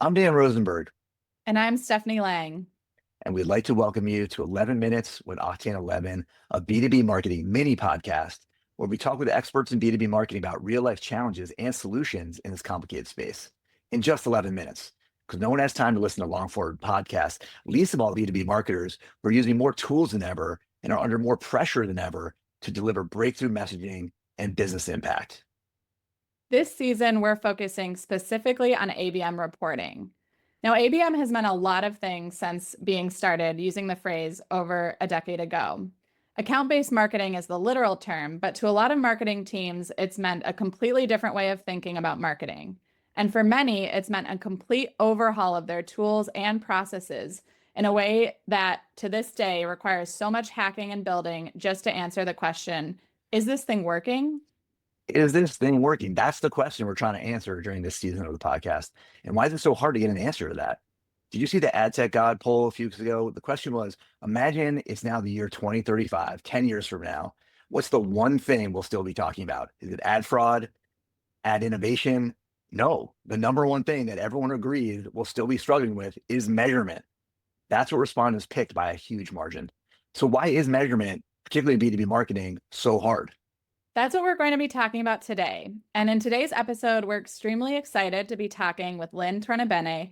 I'm Dan Rosenberg, And I'm Stephany Lang. and we'd like to welcome you to 11 Minutes with Octane 11, a B2B marketing mini podcast where we talk with experts in B2B marketing about real life challenges and solutions in this complicated space in just 11 minutes. Because no one has time to listen to long form podcasts, least of all B2B marketers who are using more tools than ever and are under more pressure than ever to deliver breakthrough messaging and business impact. This season, we're focusing specifically on ABM reporting. Now, ABM has meant a lot of things since being started using the phrase over a decade ago. Account-based marketing is the literal term, but to a lot of marketing teams, it's meant a completely different way of thinking about marketing. And for many, it's meant a complete overhaul of their tools and processes in a way that to this day requires so much hacking and building just to answer the question, is this thing working? Is this thing working? That's the question we're trying to answer during this season of the podcast. And why is it so hard to get an answer to that? Did you see the Ad Tech God poll a few weeks ago? The question was, imagine it's now the year 2035, 10 years from now. What's the one thing we'll still be talking about? Is it ad fraud, ad innovation? No, the number one thing that everyone agrees we'll still be struggling with is measurement. That's what respondents picked by a huge margin. So why is measurement, particularly B2B marketing, so hard? That's what we're going to be talking about today. And in today's episode, we're extremely excited to be talking with Lynn Tornabene.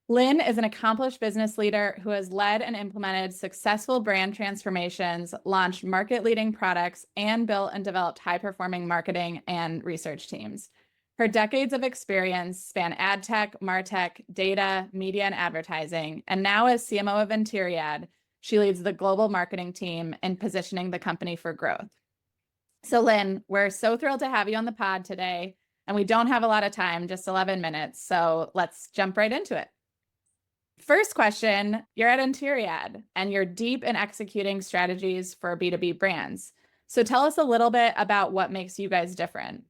Lynn is an accomplished business leader who has led and implemented successful brand transformations, launched market-leading products, and built and developed high-performing marketing and research teams. Her decades of experience span ad tech, martech, data, media, and advertising. And now as CMO of Anteriad, she leads the global marketing team and positioning the company for growth. So Lynn, we're so thrilled to have you on the pod today, and we don't have a lot of time, just 11 minutes. So let's jump right into it. First question, you're at Anteriad and you're deep in executing strategies for B2B brands. So tell us a little bit about what makes you guys different.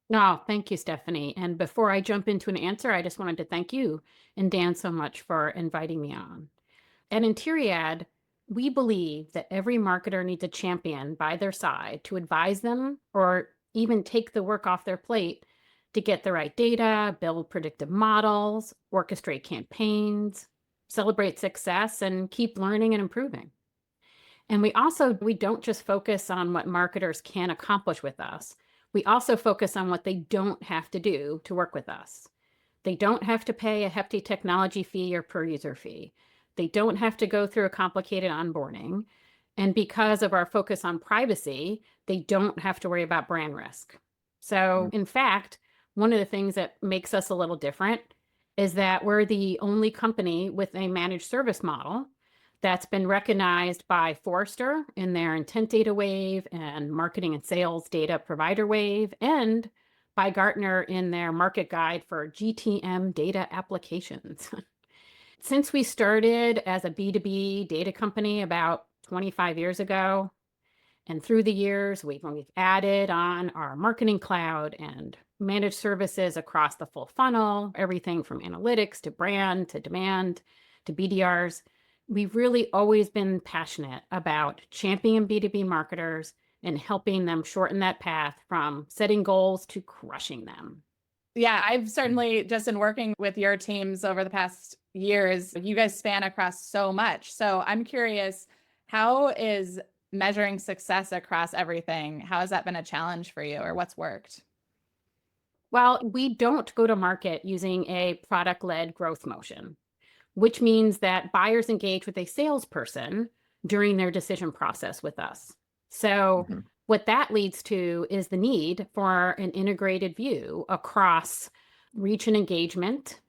No, thank you, Stephany. And before I jump into an answer, I just wanted to thank you and Dan so much for inviting me on. At Anteriad, we believe that every marketer needs a champion by their side to advise them or even take the work off their plate to get the right data, build predictive models, orchestrate campaigns, celebrate success, and keep learning and improving. And we don't just focus on what marketers can accomplish with us. We also focus on what they don't have to do to work with us. They don't have to pay a hefty technology fee or per user fee. They don't have to go through a complicated onboarding. And because of our focus on privacy, they don't have to worry about brand risk. So in fact, one of the things that makes us a little different is that we're the only company with a managed service model that's been recognized by Forrester in their intent data wave and marketing and sales data provider wave, and by Gartner in their market guide for GTM data applications. Since we started as a B2B data company about 25 years ago, and through the years, we've added on our marketing cloud and managed services across the full funnel, everything from analytics to brand to demand to BDRs. We've really always been passionate about championing B2B marketers and helping them shorten that path from setting goals to crushing them. Yeah, I've certainly just in working with your teams over the past years, you guys span across so much. So I'm curious, how is measuring success across everything? How has that been a challenge for you, or what's worked? Well, we don't go to market using a product-led growth motion, which means that buyers engage with a salesperson during their decision process with us. So what that leads to is the need for an integrated view across reach and engagement,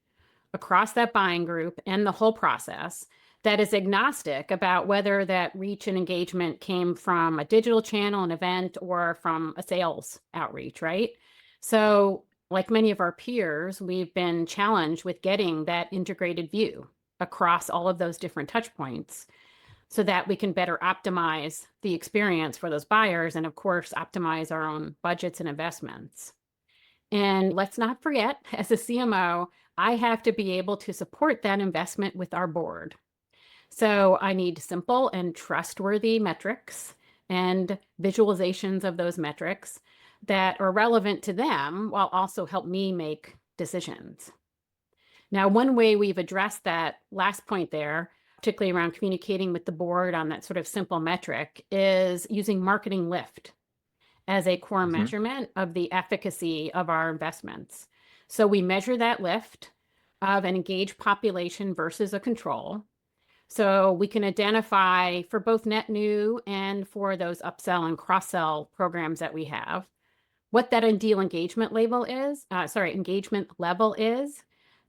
across that buying group and the whole process that is agnostic about whether that reach and engagement came from a digital channel, an event, or from a sales outreach, right? So like many of our peers, we've been challenged with getting that integrated view across all of those different touch points so that we can better optimize the experience for those buyers and, of course, optimize our own budgets and investments. And let's not forget, as a CMO, I have to be able to support that investment with our board. So I need simple and trustworthy metrics and visualizations of those metrics that are relevant to them while also help me make decisions. Now, one way we've addressed that last point there, particularly around communicating with the board on that sort of simple metric, is using marketing lift as a core Mhm. measurement of the efficacy of our investments. So we measure that lift of an engaged population versus a control. So we can identify for both net new and for those upsell and cross-sell programs that we have, what that ideal engagement level is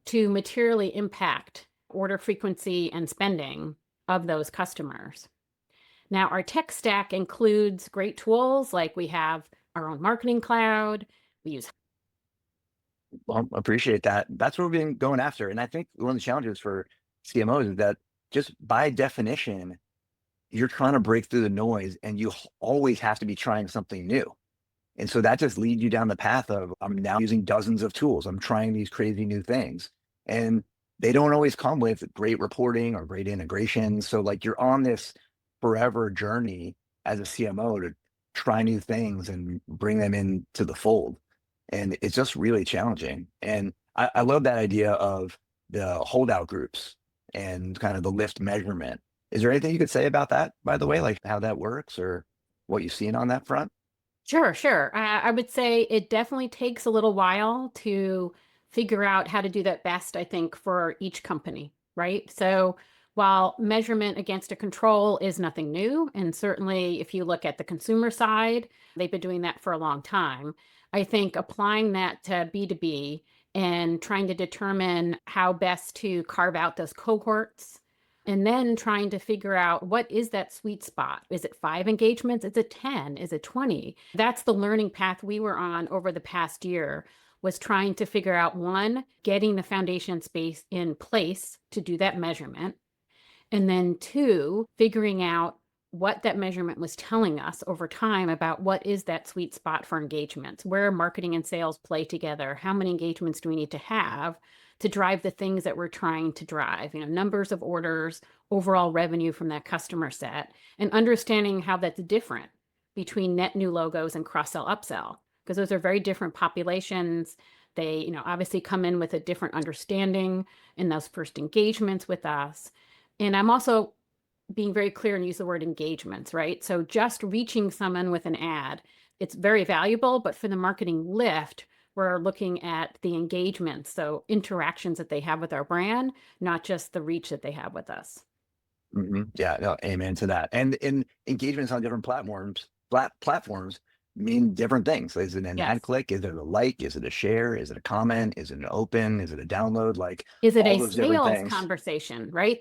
to materially impact order frequency and spending of those customers. Now, our tech stack includes great tools like we have our own marketing cloud. We use Well, appreciate that. That's what we've been going after. And I think one of the challenges for CMOs is that just by definition, you're trying to break through the noise and you always have to be trying something new. And so that just leads you down the path of I'm now using dozens of tools. I'm trying these crazy new things. And they don't always come with great reporting or great integration. So like you're on this forever journey as a CMO to try new things and bring them into the fold. And it's just really challenging. And I love that idea of the holdout groups and kind of the lift measurement. Is there anything you could say about that, by the way, like how that works or what you've seen on that front? Sure, sure. I would say it definitely takes a little while to figure out how to do that best, I think, for each company, right? So while measurement against a control is nothing new, and certainly if you look at the consumer side, they've been doing that for a long time. I think applying that to B2B and trying to determine how best to carve out those cohorts and then trying to figure out what is that sweet spot? Is it 5 engagements? Is it 10? Is it 20? That's the learning path we were on over the past year, was trying to figure out, one, getting the foundation space in place to do that measurement. And then two, figuring out what that measurement was telling us over time about what is that sweet spot for engagements, where marketing and sales play together, how many engagements do we need to have to drive the things that we're trying to drive, numbers of orders, overall revenue from that customer set, and understanding how that's different between net new logos and cross-sell upsell, because those are very different populations. They, obviously come in with a different understanding in those first engagements with us. And I'm also being very clear and use the word engagements, right? So just reaching someone with an ad, it's very valuable, but for the marketing lift, we're looking at the engagements, so interactions that they have with our brand, not just the reach that they have with us. Yeah, no, amen to that. And in engagements on different platforms mean different things. Is it an ad Yes. click? Is it a like? Is it a share? Is it a comment? Is it an open? Is it a download? Like Is it all a those different sales things. conversation, right?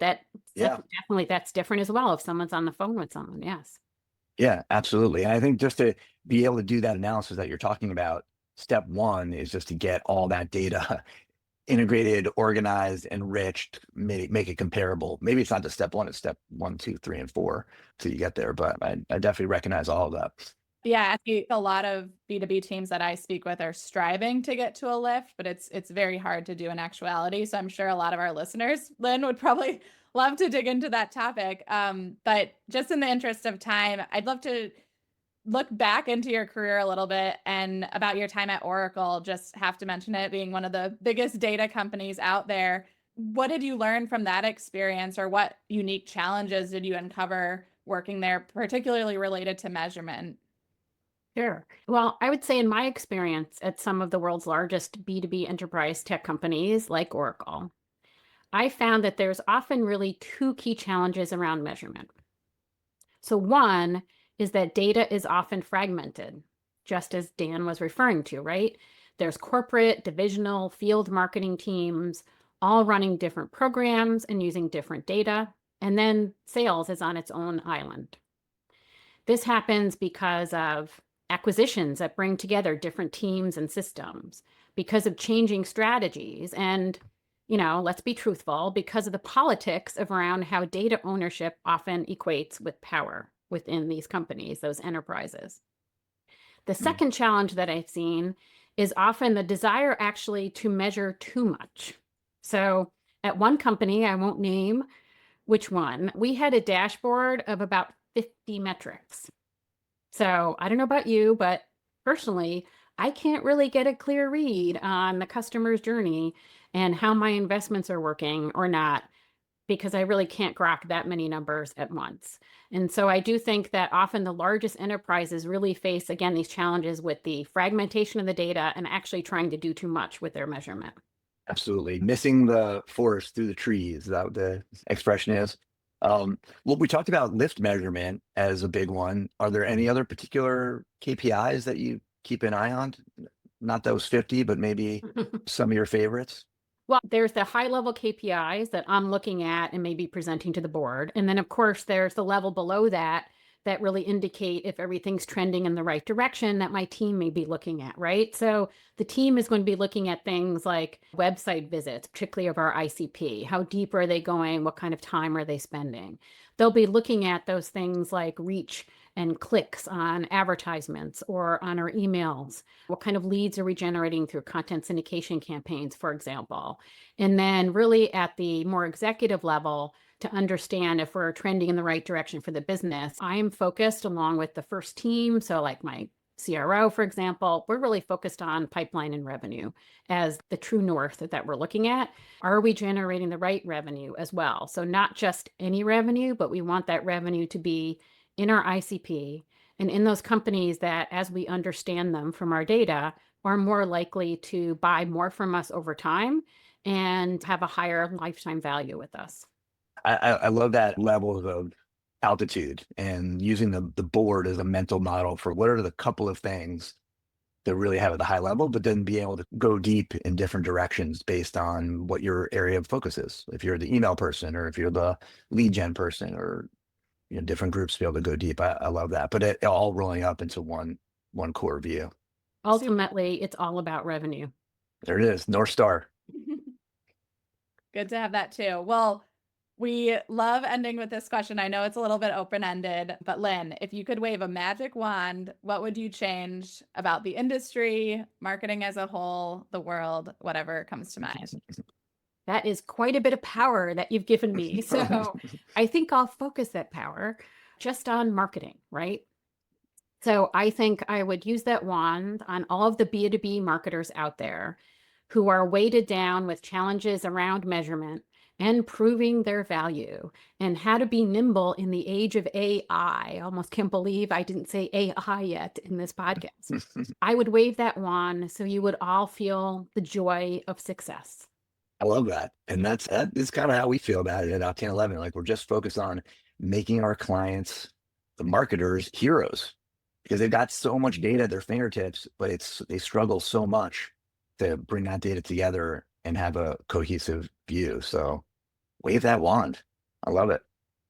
Yeah, Definitely that's different as well if someone's on the phone with someone. Yes. yeah, absolutely. And I think just to be able to do that analysis that you're talking about, step one is just to get all that data integrated, organized, enriched, make it comparable. Maybe it's not just step one, it's step 1, 2, 3, and 4 till you get there. But I definitely recognize all of that. Yeah, I think a lot of B2B teams that I speak with are striving to get to a lift, but it's very hard to do in actuality. So I'm sure a lot of our listeners, Lynn, would probably love to dig into that topic. But just in the interest of time, I'd love to look back into your career a little bit and about your time at Oracle. Just have to mention it being one of the biggest data companies out there. What did you learn from that experience, or what unique challenges did you uncover working there, particularly related to measurement? Sure. Well, I would say in my experience at some of the world's largest B2B enterprise tech companies like Oracle, I found that there's often really two key challenges around measurement. So one is that data is often fragmented, just as Dan was referring to, right? There's corporate, divisional, field marketing teams all running different programs and using different data. And then sales is on its own island. This happens because of acquisitions that bring together different teams and systems, because of changing strategies, and, let's be truthful, because of the politics of around how data ownership often equates with power within these companies, those enterprises. The Mm. second challenge that I've seen is often the desire actually to measure too much. So at one company, I won't name which one, we had a dashboard of about 50 metrics. So I don't know about you, but personally, I can't really get a clear read on the customer's journey and how my investments are working or not, because I really can't grok that many numbers at once. And so I do think that often the largest enterprises really face, again, these challenges with the fragmentation of the data and actually trying to do too much with their measurement. Absolutely. Missing the forest through the trees. Is that what the expression is? Well, we talked about lift measurement as a big one. Are there any other particular KPIs that you keep an eye on? Not those 50, but maybe some of your favorites? Well, there's the high level KPIs that I'm looking at and maybe presenting to the board. And then, of course, there's the level below that that really indicate if everything's trending in the right direction that my team may be looking at, right? So the team is going to be looking at things like website visits, particularly of our ICP. How deep are they going? What kind of time are they spending? They'll be looking at those things like reach and clicks on advertisements or on our emails. What kind of leads are we generating through content syndication campaigns, for example? And then really at the more executive level, to understand if we're trending in the right direction for the business, I am focused along with the first team. So like my CRO, for example, we're really focused on pipeline and revenue as the true north that we're looking at. Are we generating the right revenue as well? So not just any revenue, but we want that revenue to be in our ICP and in those companies that, as we understand them from our data, are more likely to buy more from us over time and have a higher lifetime value with us. I love that level of altitude and using the board as a mental model for what are the couple of things that really have at the high level, but then be able to go deep in different directions based on what your area of focus is. If you're the email person or if you're the lead gen person or different groups to be able to go deep. I love that, but it all rolling up into one core view. Ultimately, it's all about revenue. There it is, North Star. Good to have that too. Well, we love ending with this question. I know it's a little bit open-ended, but Lynn, if you could wave a magic wand, what would you change about the industry, marketing as a whole, the world, whatever comes to mind? That is quite a bit of power that you've given me. So I think I'll focus that power just on marketing, right? So I think I would use that wand on all of the B2B marketers out there who are weighted down with challenges around measurement and proving their value and how to be nimble in the age of AI. I almost can't believe I didn't say AI yet in this podcast. I would wave that wand so you would all feel the joy of success. I love that. And that is kind of how we feel about it at Octane 11. Like we're just focused on making our clients, the marketers, heroes because they've got so much data at their fingertips, but they struggle so much to bring that data together and have a cohesive view. So wave that wand. I love it.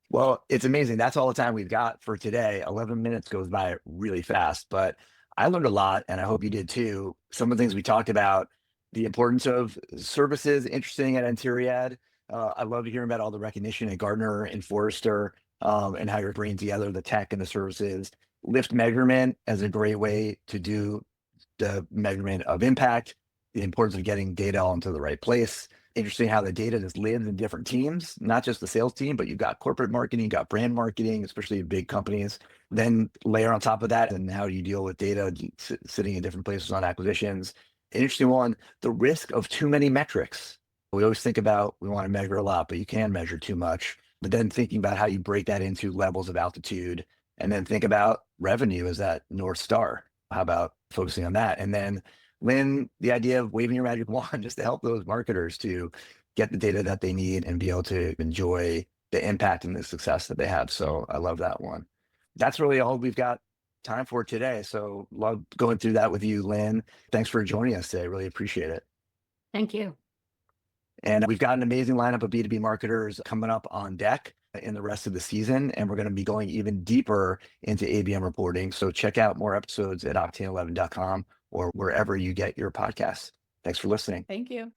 Well, it's amazing. That's all the time we've got for today. 11 minutes goes by really fast, but I learned a lot and I hope you did too. Some of the things we talked about, the importance of services, interesting at Anteriad. I love to hear about all the recognition at Gartner and Forrester and how you're bringing together the tech and the services. Lift measurement as a great way to do the measurement of impact, the importance of getting data all into the right place. Interesting how the data just lives in different teams, not just the sales team, but you've got corporate marketing, you've got brand marketing, especially in big companies. Then layer on top of that, and how do you deal with data sitting in different places on acquisitions? An interesting one, the risk of too many metrics. We always think about, we want to measure a lot, but you can measure too much. But then thinking about how you break that into levels of altitude, and then think about revenue as that North Star. How about focusing on that? And then Lynn, the idea of waving your magic wand just to help those marketers to get the data that they need and be able to enjoy the impact and the success that they have. So I love that one. That's really all we've got time for today. So love going through that with you, Lynn. Thanks for joining us today. Really appreciate it. Thank you. And we've got an amazing lineup of B2B marketers coming up on deck in the rest of the season. And we're going to be going even deeper into ABM reporting. So check out more episodes at octane11.com or wherever you get your podcasts. Thanks for listening. Thank you.